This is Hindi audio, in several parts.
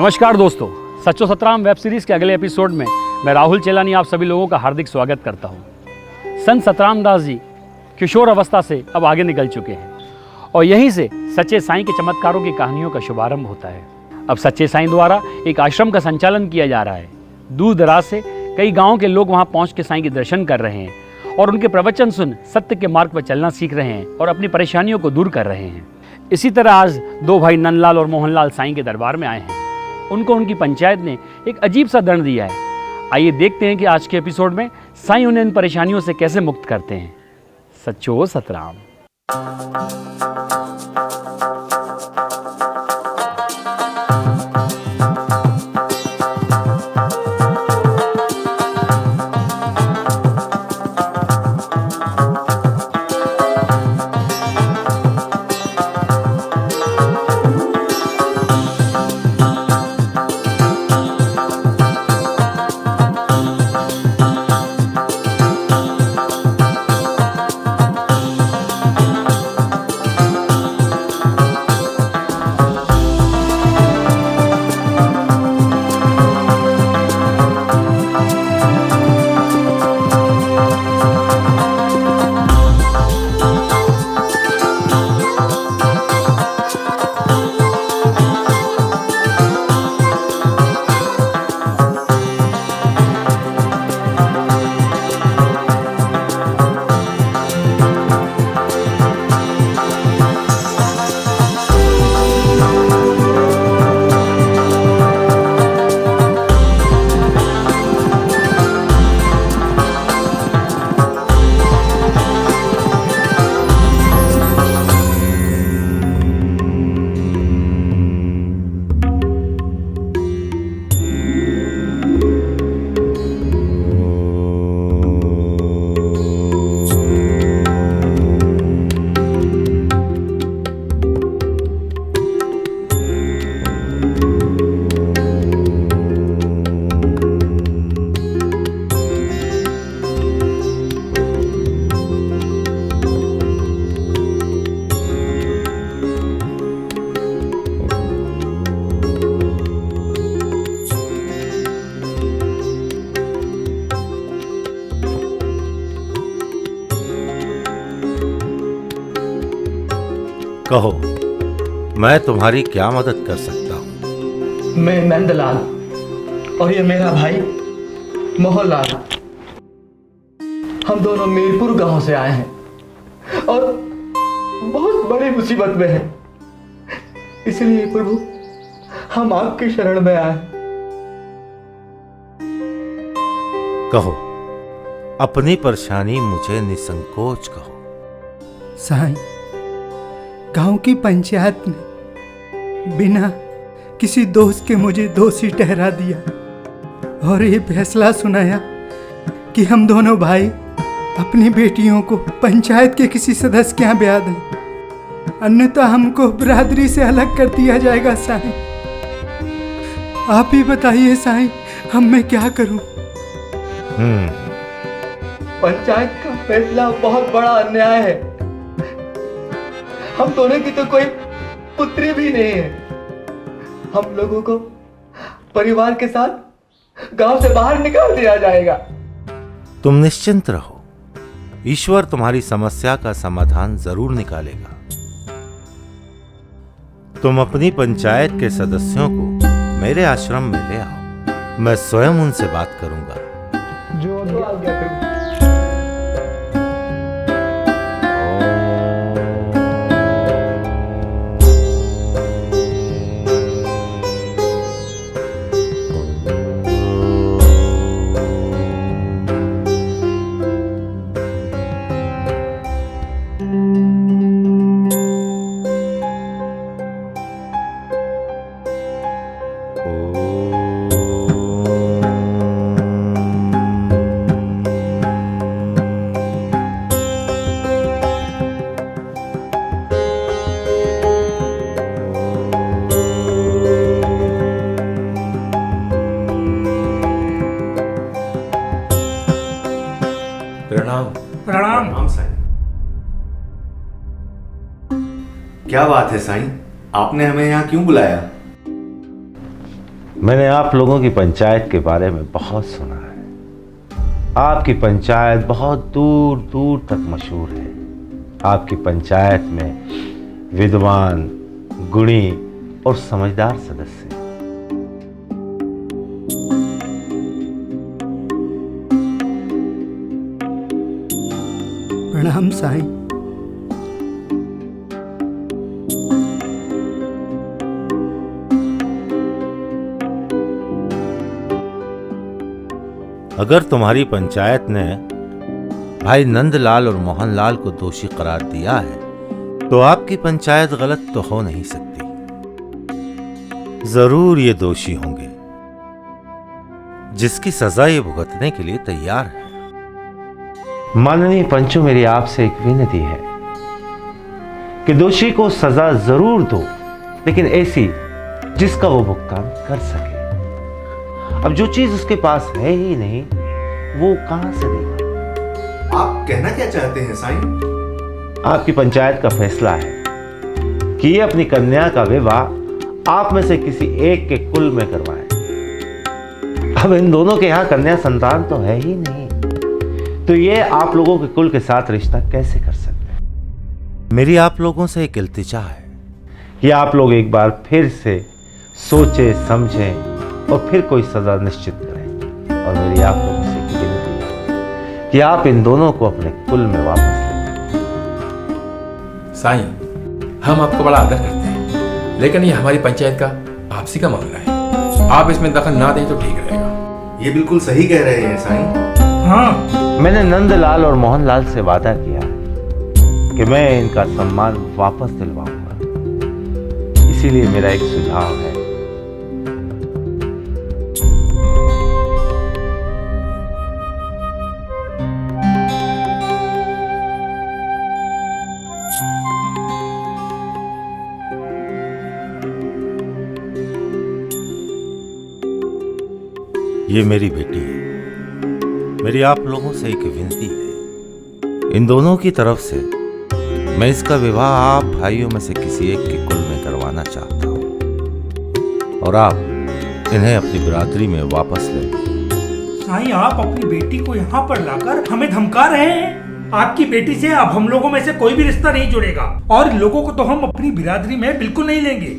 नमस्कार दोस्तों, सच्चो सतराम वेब सीरीज़ के अगले एपिसोड में मैं राहुल चेलानी आप सभी लोगों का हार्दिक स्वागत करता हूं। संत सतराम दास जी किशोर अवस्था से अब आगे निकल चुके हैं और यहीं से सच्चे साईं के चमत्कारों की कहानियों का शुभारंभ होता है। अब सच्चे साईं द्वारा एक आश्रम का संचालन किया जा रहा है। दूर दराज से कई गाँव के लोग वहाँ पहुँच के साईं के दर्शन कर रहे हैं और उनके प्रवचन सुन सत्य के मार्ग पर चलना सीख रहे हैं और अपनी परेशानियों को दूर कर रहे हैं। इसी तरह आज दो भाई नंदलाल और मोहनलाल साईं के दरबार में आए हैं। उनको उनकी पंचायत ने एक अजीब सा दंड दिया है। आइए देखते हैं कि आज के एपिसोड में साईं उन्हें इन परेशानियों से कैसे मुक्त करते हैं। सच्चो सतराम। कहो, मैं तुम्हारी क्या मदद कर सकता हूँ? मैं नंदलाल और ये मेरा भाई मोहनलाल, हम दोनों मीरपुर गांव से आए हैं और बहुत बड़ी मुसीबत में हैं। इसलिए प्रभु हम आपकी शरण में आए। कहो, अपनी परेशानी मुझे निसंकोच कहो। साईं, गांव की पंचायत ने बिना किसी दोष के मुझे दोषी ठहरा दिया और ये फैसला सुनाया कि हम दोनों भाई अपनी बेटियों को पंचायत के किसी सदस्य के यहाँ ब्याह दें, अन्यथा हमको बिरादरी से अलग कर दिया जाएगा। साईं, आप ही बताइए साईं, हम मैं क्या करूं? पंचायत का फैसला बहुत बड़ा अन्याय है। हम दोनों की तो कोई पुत्री भी नहीं है। हम लोगों को परिवार के साथ गांव से बाहर निकाल दिया जाएगा। तुम निश्चिंत रहो, ईश्वर तुम्हारी समस्या का समाधान जरूर निकालेगा। तुम अपनी पंचायत के सदस्यों को मेरे आश्रम में ले आओ, मैं स्वयं उनसे बात करूंगा। जो आ गया प्रभु। प्रणाम साईं। क्या बात है साईं, आपने हमें यहाँ क्यों बुलाया? मैंने आप लोगों की पंचायत के बारे में बहुत सुना है। आपकी पंचायत बहुत दूर दूर तक मशहूर है। आपकी पंचायत में विद्वान, गुणी और समझदार सदस्य हैं। प्रणाम साईं। अगर तुम्हारी पंचायत ने भाई नंदलाल और मोहनलाल को दोषी करार दिया है तो आपकी पंचायत गलत तो हो नहीं सकती। जरूर ये दोषी होंगे जिसकी सजा ये भुगतने के लिए तैयार है। माननीय पंचों, मेरी आपसे एक विनती है कि दोषी को सजा जरूर दो, लेकिन ऐसी जिसका वो भुगतान कर सके। अब जो चीज उसके पास है ही नहीं, वो कहां से देगा? आप कहना क्या चाहते हैं साईं? आपकी पंचायत का फैसला है कि ये अपनी कन्या का विवाह आप में से किसी एक के कुल में करवाएं। अब इन दोनों के यहां कन्या संतान तो है ही नहीं, तो ये आप लोगों के कुल के साथ रिश्ता कैसे कर सकते हैं? मेरी आप लोगों से एक इल्तिजा है कि आप लोग एक बार फिर से सोचें, समझें और फिर कोई सजा निश्चित करें। और मेरी आप लोगों से एक विनती है कि आप इन दोनों को अपने कुल में वापस लें। साईं, हम आपको बड़ा आदर करते हैं, लेकिन ये हमारी पंचायत का आपसी का मामला है। आप इसमें दखल ना दें तो ठीक रहेगा। ये बिल्कुल सही कह रहे हैं साईं। हाँ, मैंने नंदलाल और मोहनलाल से वादा किया कि मैं इनका सम्मान वापस दिलवाऊंगा। इसीलिए मेरा एक सुझाव है। ये मेरी बेटी है। मेरी आप लोगों से एक विनती है, इन दोनों की तरफ से मैं इसका विवाह आप भाइयों में से किसी एक के कुल में करवाना चाहता हूं और आप इन्हें अपनी बिरादरी में वापस ले। साईं, आप अपनी बेटी को यहाँ पर लाकर हमें धमका रहे हैं। आपकी बेटी से अब हम लोगों में से कोई भी रिश्ता नहीं जुड़ेगा और लोगों को तो हम अपनी बिरादरी में बिल्कुल नहीं लेंगे।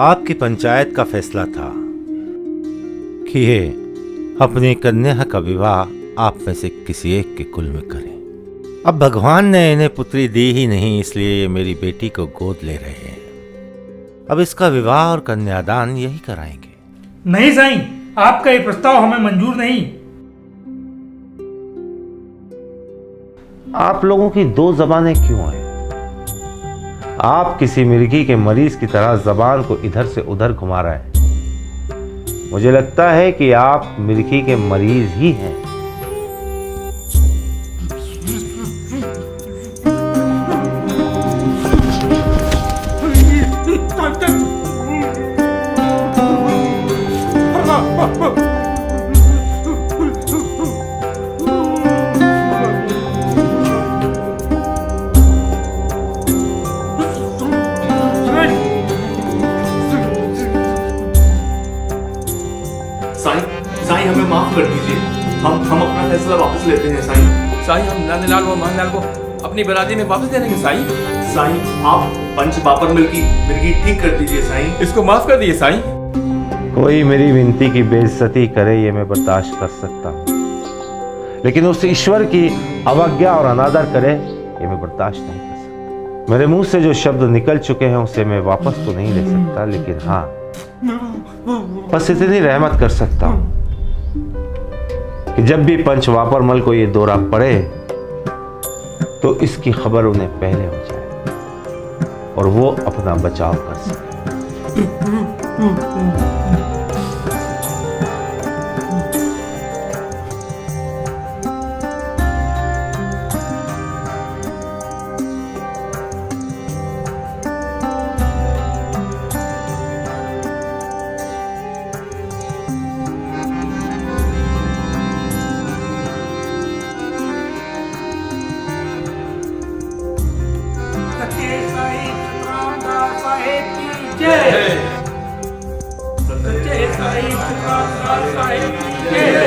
आपकी पंचायत का फैसला था कि ये अपनी कन्या का विवाह आप में से किसी एक के कुल में करें। अब भगवान ने इन्हें पुत्री दी ही नहीं, इसलिए ये मेरी बेटी को गोद ले रहे हैं। अब इसका विवाह और कन्यादान यही कराएंगे। नहीं साईं, आपका ये प्रस्ताव हमें मंजूर नहीं। आप लोगों की दो जबानें क्यों हैं? आप किसी मिर्गी के मरीज की तरह जबान को इधर से उधर घुमा रहे हैं। मुझे लगता है कि आप मिर्गी के मरीज ही हैं। साईं, हमें माफ कर दीजिए। हम अपना फैसला वापस लेते हैं साईं। साईं, हम नंदलाल और मोहनलाल को अपनी बिरादरी में वापस दे देंगे। साईं, साईं, आप पंच बापर मिर्गी ठीक कर दीजिए साईं। इसको माफ कर दिए। साईं, कोई मेरी विनती की बेइज्जती करे ये मैं बर्दाश्त कर सकता हूं, लेकिन उस ईश्वर की अवज्ञा और अनादर करे ये मैं बर्दाश्त नहीं कर सकता। मेरे मुंह से जो शब्द निकल चुके हैं उसे मैं वापस तो नहीं ले सकता, लेकिन हाँ, बस इतनी रहमत कर सकता हूं कि जब भी पंच वापरमल को ये दौरा पड़े तो इसकी खबर उन्हें पहले हो जाए और वो अपना बचाव कर सके। साईं जय